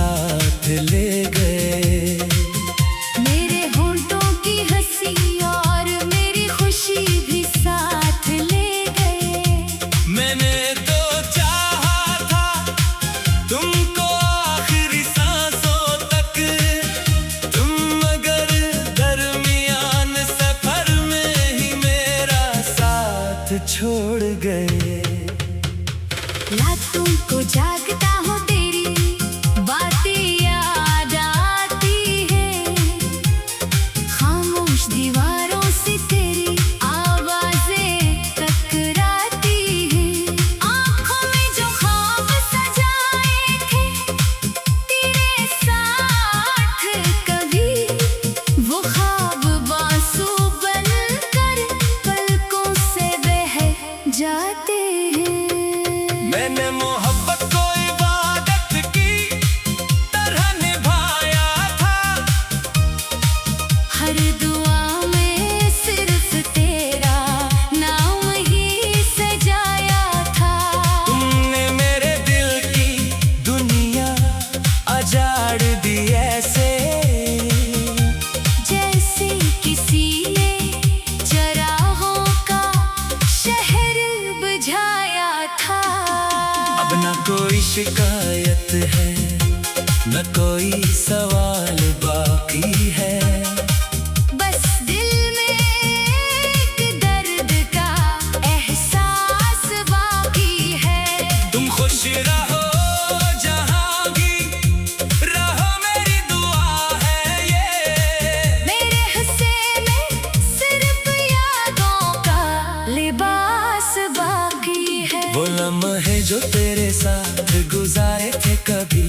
साथ ले गए। मेरे होंठों की हंसी और मेरी खुशी भी साथ ले गए। मैंने तो चाहा था तुमको आखिरी सांसों तक, तुम मगर दरमियान सफर में ही मेरा साथ छोड़ गए। रातों को जागता हूँ तेरी बातें याद आती है, खामोश दीवारों से तेरी आवाजें टकराती है। आँखों में जो ख्वाब सजाए थे तेरे साथ कभी, वो ख्वाब बांसु बनकर पलकों से बह जाते हैं। मैंने मोहब्बत को इबादत की तरह निभाया था, हर दुआ में सिर्फ तेरा नाम ही सजाया था। तुमने मेरे दिल की दुनिया उजाड़ दी ऐसे, जैसे किसी ने चराहों का शहर बुझाया था। अब न कोई शिकायत है, न कोई सवाल बाकी है। बस दिल में एक दर्द का एहसास बाकी है। तुम खुश रहो जहाँ भी रहो, मेरी दुआ है ये। मेरे हिस्से में सिर्फ यादों का लिबास बाकी है। वो लम्हे जो तेरे साथ गुजारे थे कभी,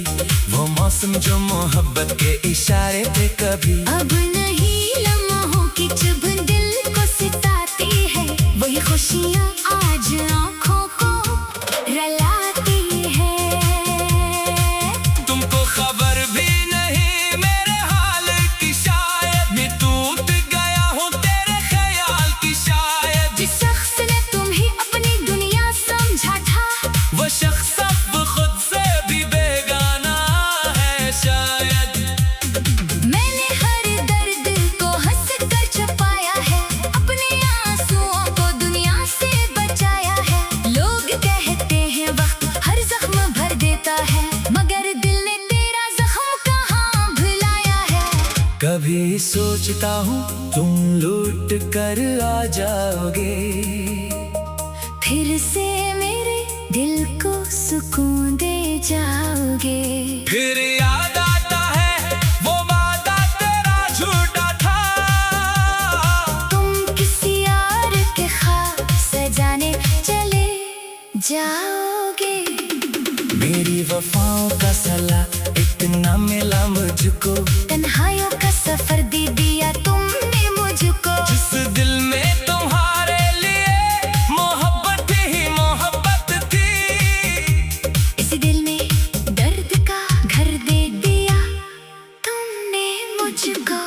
वो मौसम जो मोहब्बत के इशारे थे कभी। अब नहीं लम्हों की चुभन दिल को सिताती है, वही खुशियाँ आज आँखों को रुलाती है। तुमको खबर भी नहीं मेरे हाल की, शायद मैं टूट गया हूँ तेरे ख्याल की। शायद जिस शख्स ने तुम्हें अपनी दुनिया समझा था, वो शख्स अब खुद से भी बेगाना है शायद। मैंने हर दर्द को हंस कर छुपाया है, अपने आंसुओं को दुनिया से बचाया है। लोग कहते हैं वक्त हर जख्म भर देता है, मगर दिल ने तेरा जख्म कहाँ भुलाया है। कभी सोचता हूँ तुम लौट कर आ जाओगे, फिर से मेरे दिल को सुकून दे जाओगे। फिर याद आता है वो वादा तेरा झूठा था। तुम किसी और के ख्वाब सजाने चले जाओगे। मेरी वफाओं का सला इतना मिला मुझको, तन्हाइयों का सफर दे दिया तुमने मुझको। जिस दिल में तुम्हारे लिए मोहब्बत ही मोहब्बत थी, इसी दिल में दर्द का घर दे दिया तुमने मुझको।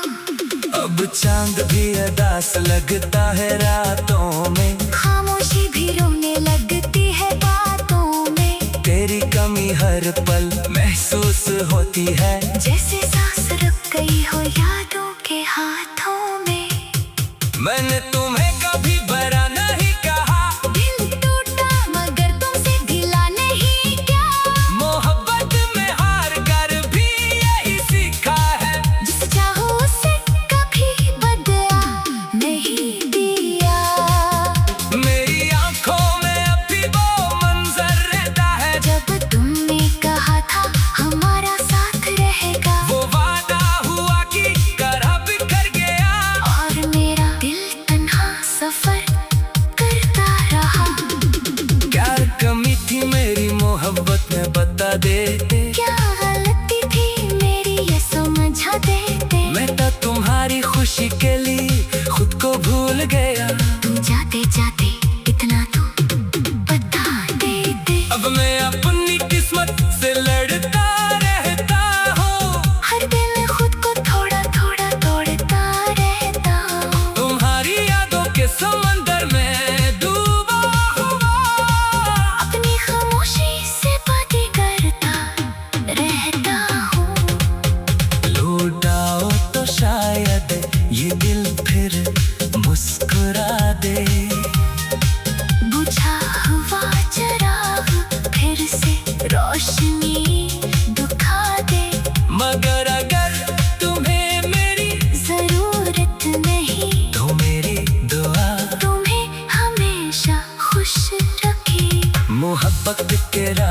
अब चांद भी अदास लगता है रातों में, खामोशी भी रोने लगती है बातों में। तेरी कमी हर पल महसूस होती है, जैसे सांस रुक गई हो यादों के हाथों में। मैंने तुम्हें कभी बरा नहीं कहा, दिल टूटा मगर तुमसे ढीला नहीं क्या। मोहब्बत में हार कर भी यही सीखा है। जिस चाहो उसे कभी बदला नहीं दिया। मेरी आंखों में अभी वो मंजर रहता है, जब तुमने कहा था हमारा साथ रहेगा, वो वादा हुआ कि करब कर गया। और मेरा दिल तन्हा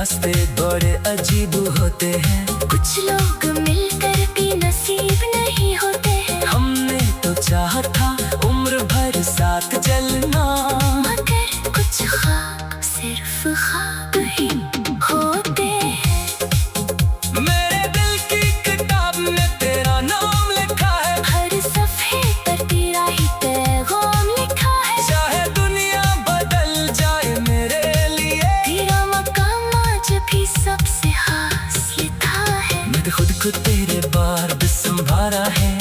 रास्ते बड़े अजीब होते हैं। कुछ लोग मिलकर भी नसीब नहीं होते हैं। हमने तो चाहा था उम्र भर साथ चलना, मगर कुछ ख्वाब सिर्फ ख्वाब ही होते हैं। मेरे दिल की किताब में तेरा नाम लिखा है, हर सफ़े पर तेरा ही पैगाम लिखा है। चाहे दुनिया बदल जाए मेरे लिए, तेरा मकाम आज भी सबसे खास लिखा है। मैंने खुद को तेरे बार भी संभाला है,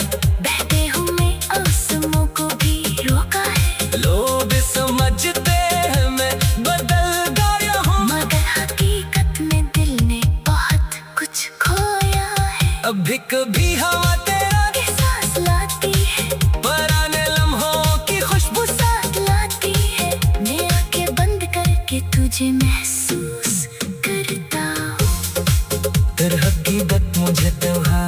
बहते हुए आंसुओं को भी रोका है। लोग समझते हैं मैं बदल गया हूँ, मगर हकीकत में दिल ने बहुत कुछ खोया है। अभी कभी हवा तेरा एहसास लाती है, पुराने लम्हों की खुशबू साथ लाती है। मैं आंखें बंद करके तुझे महसूस करता हूँ। तेरी हकीकत मुझे तन्हा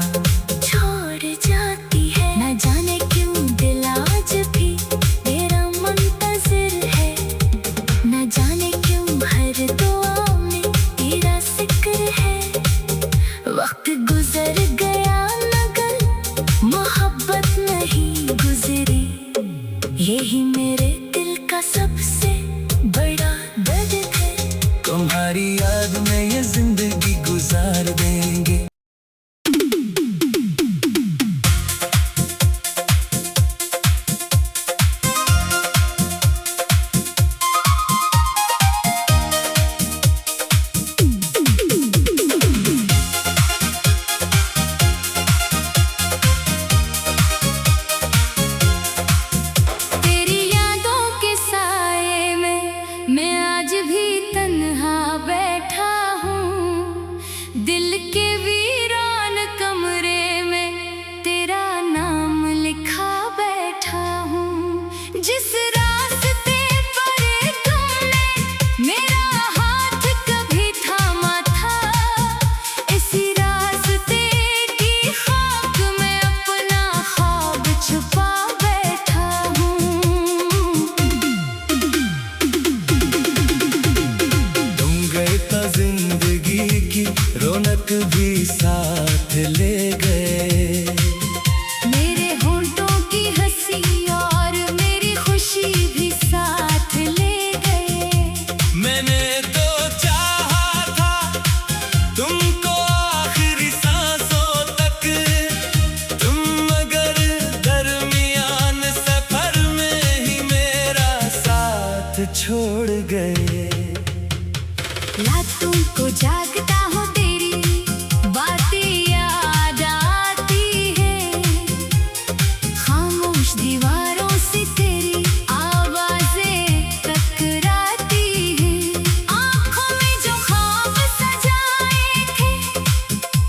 छोड़ जाती है। न जाने क्यों दिल आज भी तेरा मुंतज़िर है। न जाने क्यों हर दुआ में तेरा जिक्र है। वक्त गुजर गया मगर मोहब्बत नहीं गुजरी, यही मेरे दिल का सबसे बड़ा दर्द है। तुम्हारी याद में ये जिंदगी गुजार देंगे। तेरी यादों के साए में मैं आज भी तन्हा बैठा हूँ। दिल के वीरान कमरे में तेरा नाम लिखा बैठा हूँ। जिस रास्ते पर तुमने मेरा हाथ कभी थामा था, इसी रास्ते की खाक में अपना ख्वाब छुपा बैठा हूँ। तुम गए तो जिंदगी की रौनक भी साथ ले गए, मेरे होंठों की हंसी और मेरी खुशी भी साथ ले गए। मैंने तो चाहा था तुमको आखिरी सांसों तक, तुम मगर दरमियान सफर में ही मेरा साथ छोड़ गए। रातों को जागता हूँ तेरी बातें याद आती है। खामोश दीवारों से तेरी आवाजें टकराती हैं। आँखों में जो ख्वाब सजाए थे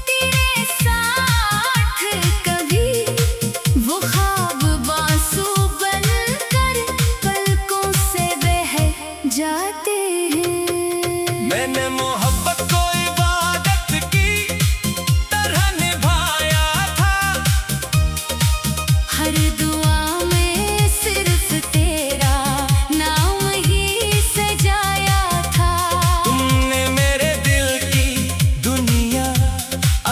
तेरे साथ कभी, वो ख्वाब बांसु बनकर पलकों से बह जाते हैं। मैंने मोहब्बत को इबादत की तरह निभाया था, हर दुआ में सिर्फ तेरा नाम ही सजाया था। तुमने मेरे दिल की दुनिया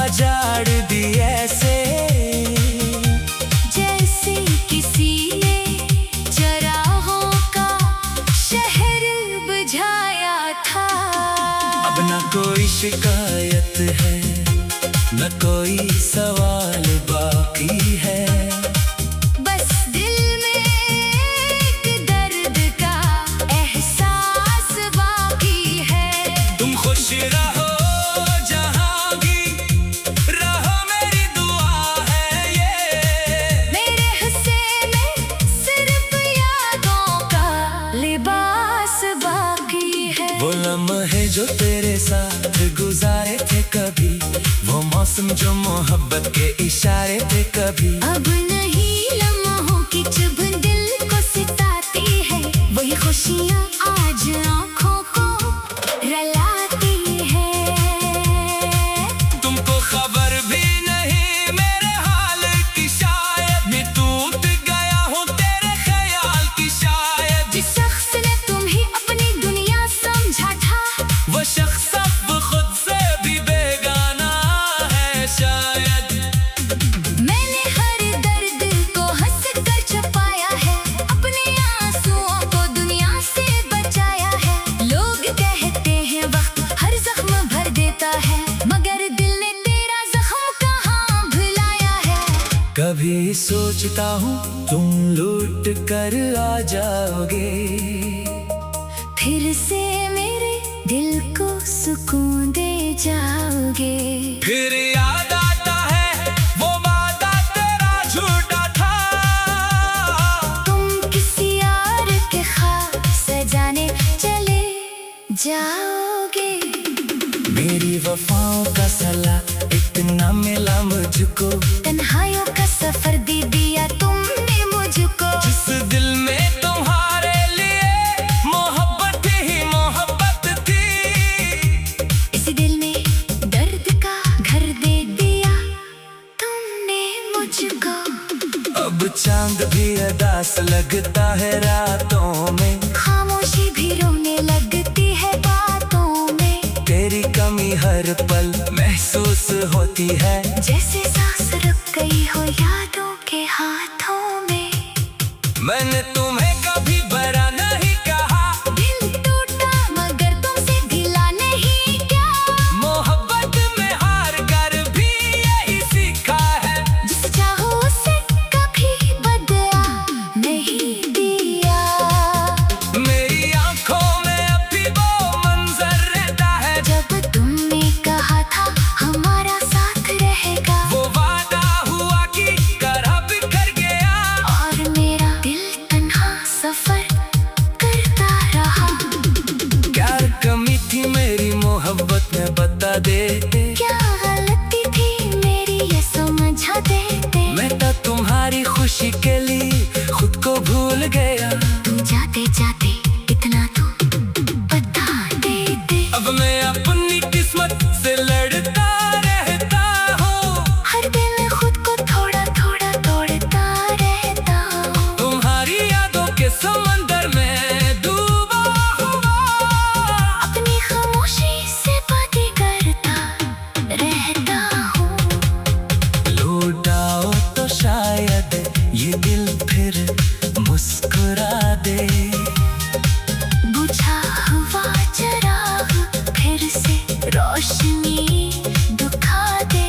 अजाड़ दी ऐसे, जैसे किसी ने चराहों का शहर बुझाया था। अब न कोई शिकायत है न कोई सवाल बाकी है, बस दिल में एक दर्द का एहसास बाकी है। तुम खुश रहो जहांगीर, रहो मेरी दुआ है ये। मेरे हिस्से में सिर्फ यादों का लिबास बाकी है। वो लम्हे जो तेरे साथ गुजारे थे कभी, वो मौसम जो मोहब्बत के इशारे थे कभी। अब नहीं लम्हों की चुभ दिल को सिताती है, वही खुशियाँ आज आँखों को रलाती है। तुमको खबर भी नहीं मेरे हाल की, शायद मैं टूट गया हूँ तेरे ख्याल की, शायद जिस शख्स ने तुम्हें अपनी दुनिया समझा था, वो शख्स अब कभी सोचता हूँ तुम लौट कर आ जाओगे, फिर से मेरे दिल को सुकून दे जाओगे। फिर याद आता है वो वादा तेरा झूठा था, तुम किसी और के ख्वाब सजाने चले जाओगे। मेरी वफाओं का सला इतना मिला मुझको, तन्हाइयों का सफर दे दिया तुमने मुझको। जिस दिल में तुम्हारे लिए मोहब्बत ही मोहब्बत थी, इसी दिल में दर्द का घर दे दिया तुमने मुझको। अब चांद भी उदास लगता है रातों में, खामोशी भी रोने लगती है बातों में। तेरी कमी हर पल महसूस होती है, जैसे सांस रुक गई हो यादों के हाथों में। मैंने तुम्हें कभी बुरा नहीं कहा, दिल टूटा मगर तुमसे ढीला नहीं क्या। मोहब्बत में हार कर भी यही सीखा है, जिसे चाहो उसे कभी बदला नहीं दिया। मेरी आंखों में अब भी वो मंजर रहता है, जब तुमने कहा था हमारा साथ रहेगा, वो वादा हुआ कि करह बिखर गया, और मेरा दिल तन्हा सफर करता रहा। क्या कमी थी मेरी मोहब्बत में बता दे, क्या गलती थी मेरी ये समझा देते। मैं तो तुम्हारी खुशी के लिए खुद को भूल गया, तुम जाते जाते इतना तो बता देते। अब मैं अपनी किस्मत से लड़ता रहता हूँ, हर दिन खुद को थोड़ा थोड़ा तोड़ता रहता हूँ। तुम्हारी यादों के समंदर में डूबा हुआ, अपनी खामोशी से बातें करता रहता हूँ। लौट आओ तो शायद ये दिल फिर मुस्कुरा दे, बुझा हुआ चिराग फिर से रोशनी दिखा दे।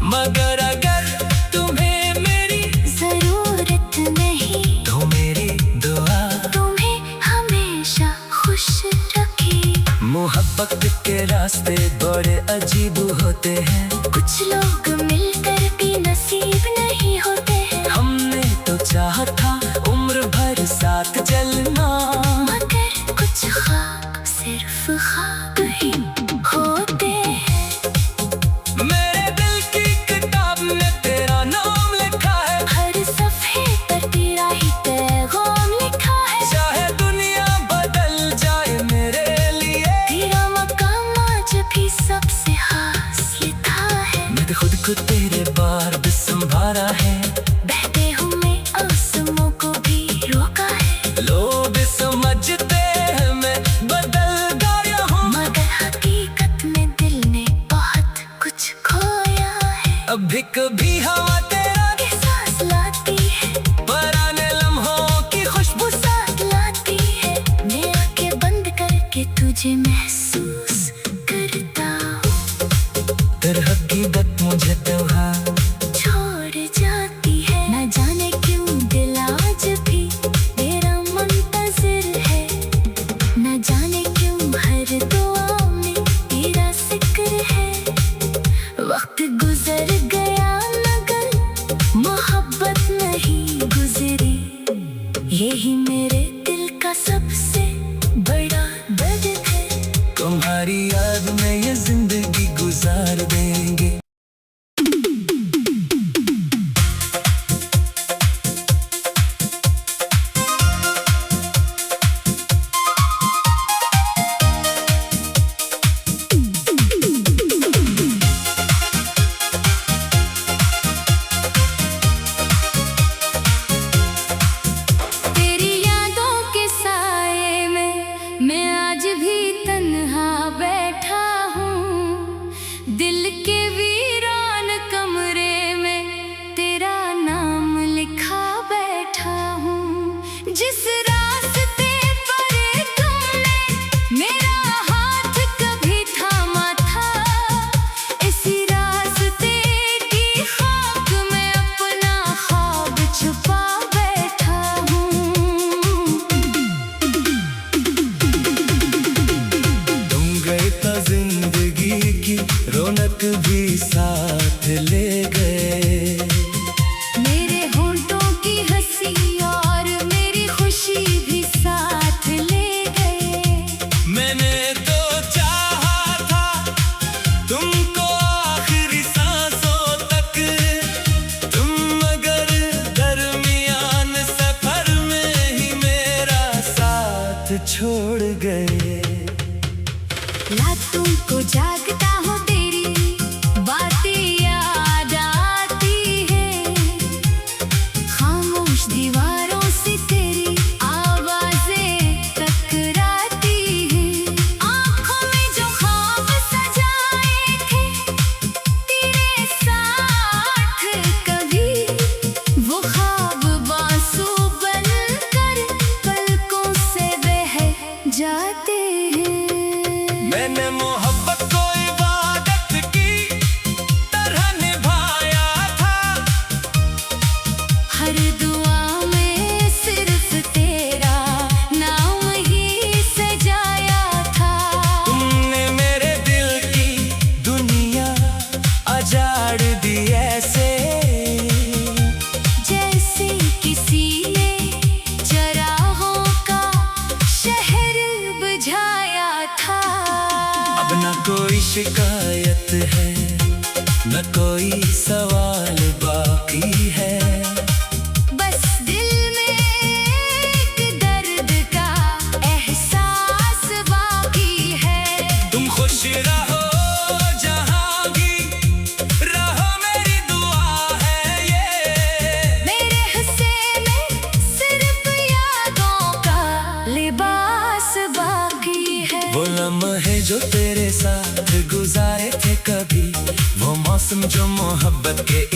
मगर अगर तुम्हें मेरी जरूरत नहीं तो मेरी दुआ तुम्हें हमेशा खुश रखे। मोहब्बत के रास्ते बड़े अजीब होते हैं, कुछ लोग मिलकर भी नसीब नहीं होते हैं, हमने तो चाहा था उम्र भर साथ चलना, मगर कुछ ख्वाब सिर्फ ख्वाब ही होते हैं। मेरे दिल की किताब में तेरा नाम लिखा है, हर सफ़े पर तेरा ही पैगाम लिखा है। चाहे दुनिया बदल जाए मेरे लिए, तेरा मकाम आज भी सबसे खास लिखा है। मैं खुद को तेरे बार भी संभाला है, बहते हुए आंसुओं को भी रोका है। लोग समझते हैं मैं बदल गया हूँ, मगर हकीकत में दिल ने बहुत कुछ खोया है। अभी कभी हवा तेरा एहसास लाती है, पुराने लम्हों की खुशबू साथ लाती है। मैं आंखें बंद करके तुझे महसूस करता हूँ। तेरी हकीकत मुझे त्योहार छोड़ जाती है, न जाने क्यों दिल आज भी तेरा मुंतज़िर है। न जाने क्यों हर दुआ में तेरा जिक्र है। वक्त गुजर गया मगर मोहब्बत नहीं गुजरी, यही मेरे दिल का सबसे बड़ा दर्द है।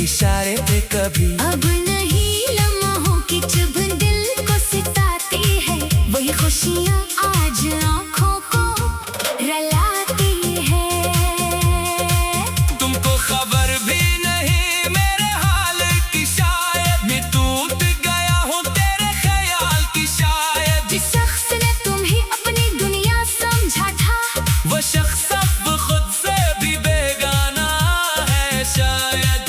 इशारे पे कभी। अब नहीं लम्हों की चुभ दिल को सिताती है, वही खुशियाँ आज आँखों को रलाती है। तुमको खबर भी नहीं मेरे हाल की, शायद मैं टूट गया हूँ तेरे ख्याल की। शायद जिस शख्स ने तुम्हें अपनी दुनिया समझा था, वो शख्स अब खुद से भी बेगाना है शायद।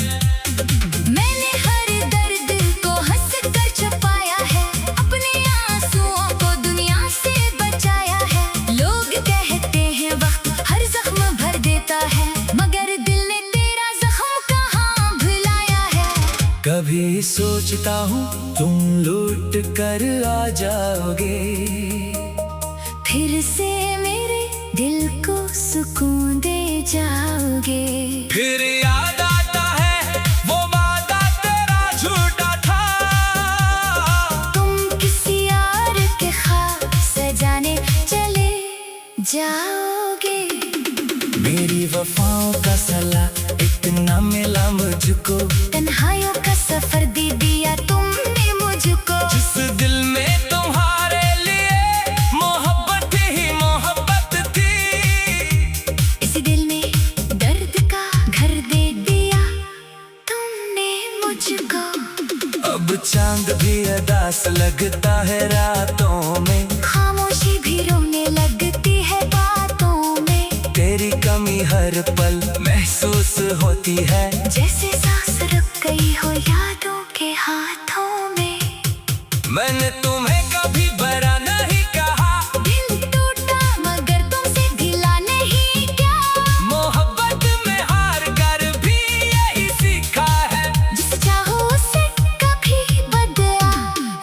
मैंने हर दर्द को हंस कर छुपाया है, अपने आंसुओं को दुनिया से बचाया है। लोग कहते हैं वक्त हर जख्म भर देता है, मगर दिल ने तेरा जख्म कहाँ भुलाया है। कभी सोचता हूँ तुम लौट कर आ जाओगे, फिर से मेरे दिल को सुकून दे जाओगे। फिर याद आता है वो वादा तेरा झूठा था। तुम किसी और के ख्वाब सजाने चले जाओगे। मेरी वफाओं का सला इतना मिला मुझको, तन्हाइयों का सफर दे दिया तुमने मुझको। जिस दिल में तुम्हारे लिए मोहब्बत ही मोहब्बत थी, इसी दिल में दर्द का घर दे दिया तुमने मुझको। अब चांद भी अदास लगता है रातों में, खामोशी भी रोने लगती है बातों में। तेरी कमी हर पल महसूस होती है, जैसे सांस रुक गई हो यादों के हाथों में। मैंने तुम्हें कभी बुरा नहीं कहा, दिल टूटा मगर तुमसे गिला नहीं क्या। मोहब्बत में हार कर भी यही सीखा है। जिस चाहो उसे कभी बदला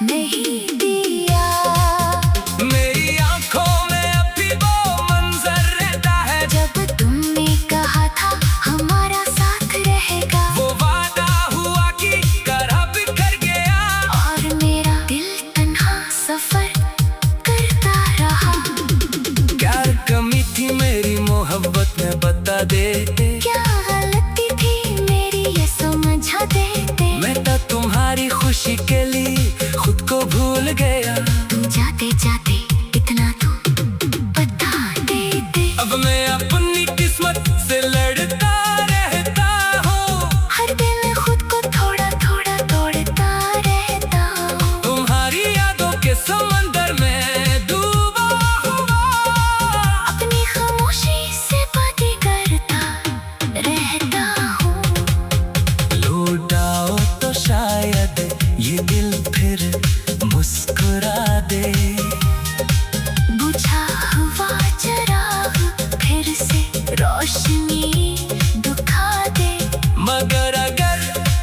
नहीं दिया। मेरी आंखों में अभी वो मंजर रहता है, जब तुमने कहा था हमारा साथ रहेगा, वो वादा हुआ कि करा बिखर गया। और मेरा दिल तन्हा सफर करता रहा। क्या कमी थी मेरी मोहब्बत में बता दे, क्या गलती थी मेरी ये समझा देते। मैं तो तुम्हारी खुशी के लिए खुद को भूल गया। तुम जाते जाते इतना तो बता देते। अब मैं अपनी किस्मत से लड़ता रहता हूँ, हर दिन खुद को थोड़ा थोड़ा तोड़ता रहता हूँ। तुम्हारी यादों के समंदर में डूबा हुआ। अपनी खामोशी से बातें करता रहता हूँ। लौट आओ तो शायद ये दिल फिर मुस्कुरा दे। बुझा हुआ चिराग फिर से रोशनी दिखा दे। मगर अगर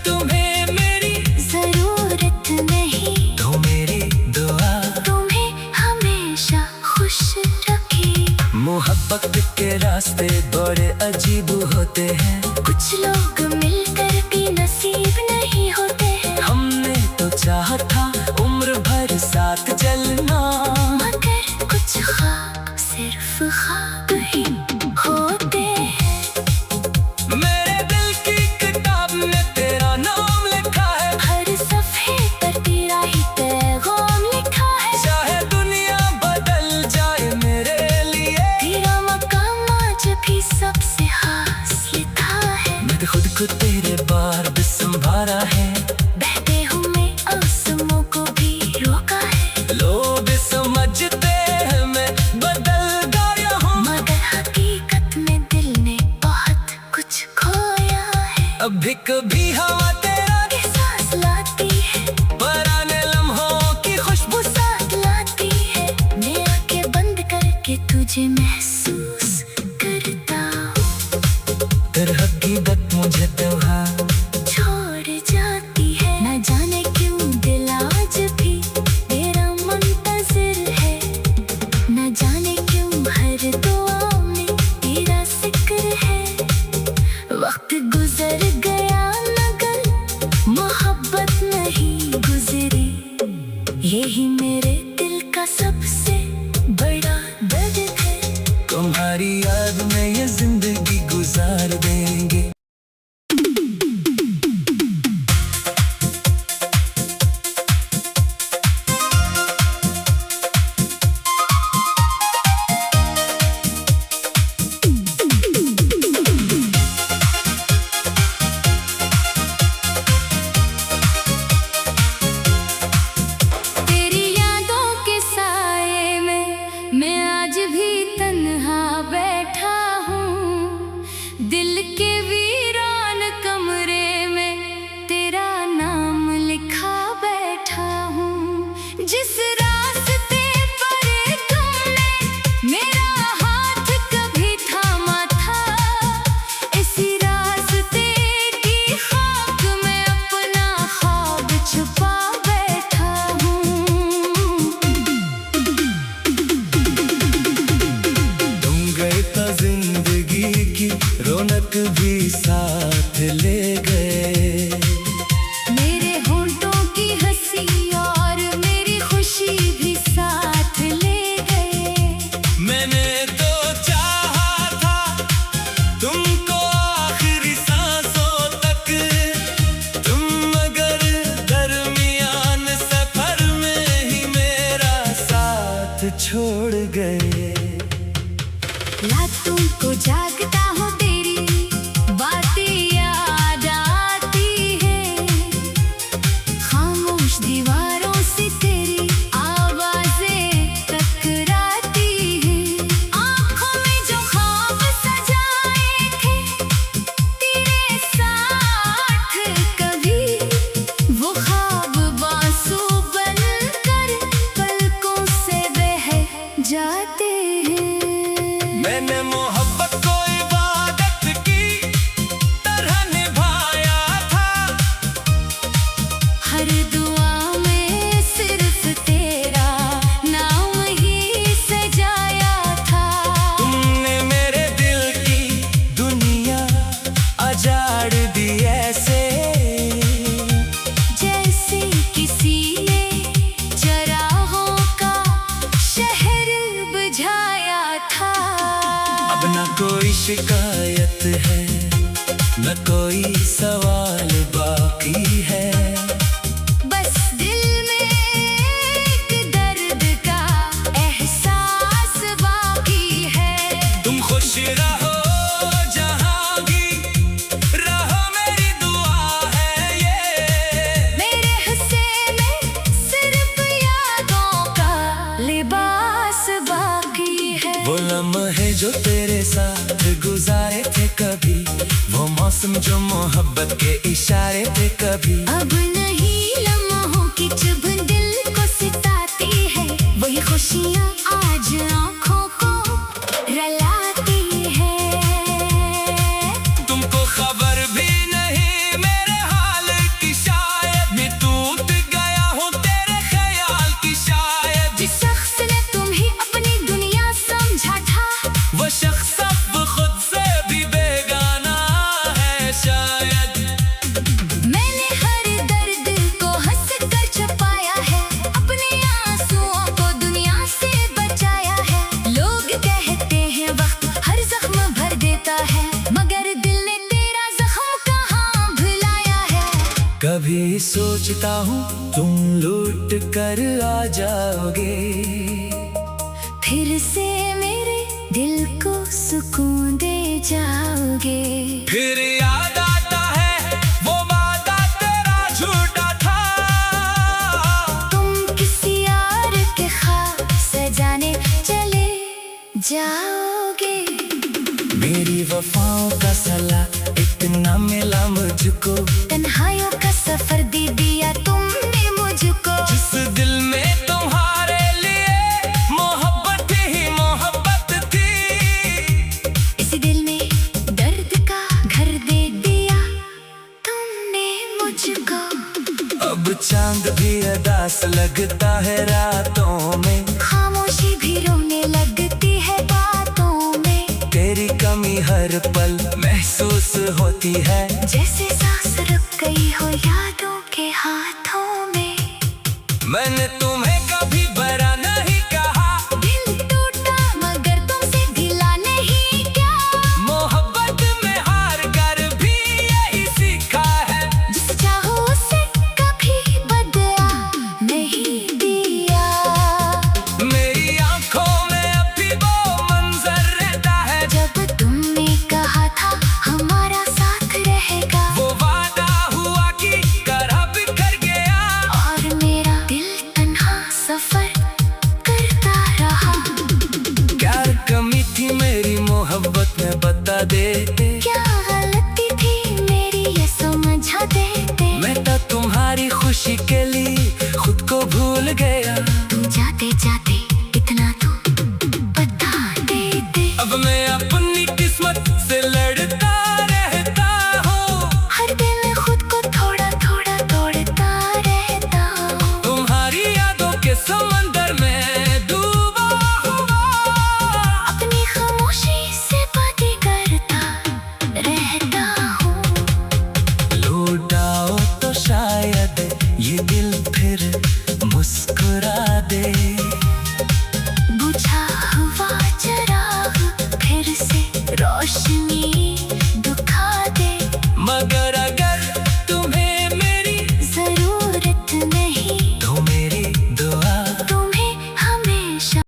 तुम्हें मेरी जरूरत नहीं, तो मेरी दुआ तुम्हें हमेशा खुश रखे। मोहब्बत के रास्ते बड़े अजीब होते हैं, कुछ लोग मिलकर भी नसीब नहीं होते हैं। हमने तो चाहा था उम्र भर साथ चलना, मगर कुछ ख्वाब सिर्फ ख्वाब ही होते हैं। मेरे दिल की किताब में तेरा नाम लिखा है, हर सफ़े पर तेरा ही पैगाम लिखा है। चाहे दुनिया बदल जाए मेरे लिए, तेरा मकाम आज भी सबसे खास लिखा है। मैं खुद को तेरे बार भी संभाला है, बहते हुए आंसुओं को भी रोका है। लोग समझते हैं मैं बदल गया हूँ, मगर हकीकत में दिल ने बहुत कुछ खोया है। अभी कभी हवा तेरा एहसास लाती है, पुराने लम्हों की खुशबू साथ लाती है। मैं आंखें बंद करके तुझे महसूस करता हूँ। तेरी हकीकत मुझे त्योहार छोड़ जाती है। न जाने क्यों दिल आज भी तेरा मुंतजिर है। न जाने क्यों हर दुआ में तेरा जिक्र है। वक्त गुजर गया मगर मोहब्बत नहीं गुजरी, यही मेरे दिल का सबसे बड़ा दर्द है। तुम्हारी याद में ये जिंदगी गुजार देंगे। शिकायत है, न कोई सवाल बाकी है। बस दिल में एक दर्द का एहसास बाकी है। तुम खुश रहो जहाँ भी रहो, मेरी दुआ है ये। मेरे हिस्से में सिर्फ यादों का लिबास बाकी है। वो लम्हे जो तेरे साथ गुजारे थे कभी, वो मौसम जो मोहब्बत के इशारे थे कभी। अब नहीं लम्हों की चुभन दिल को सिताती है, वही खुशियाँ आज आँखों को रलाती है। तुमको खबर भी नहीं मेरे हाल की, शायद मैं टूट गया हूँ तेरे ख्याल की। शायद जिस शख्स ने तुम्हें अपनी दुनिया समझा था, वो शख्स अब खुद से भी बेगाना है शायद। मैंने हर दर्द को हंस कर छुपाया है, अपने आंसुओं को दुनिया से बचाया है। लोग कहते हैं वक्त हर जख्म भर देता है, मगर दिल ने तेरा जख्म कहाँ भुलाया है। कभी सोचता हूँ तुम लौट कर आ जाओगे, फिर से मेरे दिल को सुकून दे जाओगे। फिर याद आता है वो वादा तेरा झूठा था। तुम किसी और के ख्वाब सजाने चले जाओगे। मेरी वफाओं का सला इतना मिला मुझको, तन्हाइयों का सफर दे दिया तुमने मुझको। जिस दिल में तुम्हारे लिए मोहब्बत ही मोहब्बत थी, इसी दिल में दर्द का घर दे दिया तुमने मुझको। अब चांद भी अदास लगता है रातों में, खामोशी भी रोने लगती है बातों में। तेरी कमी हर पल महसूस होती है, जैसे सांस रुक गई हो यादों के हाथों में। मैंने तुम्हें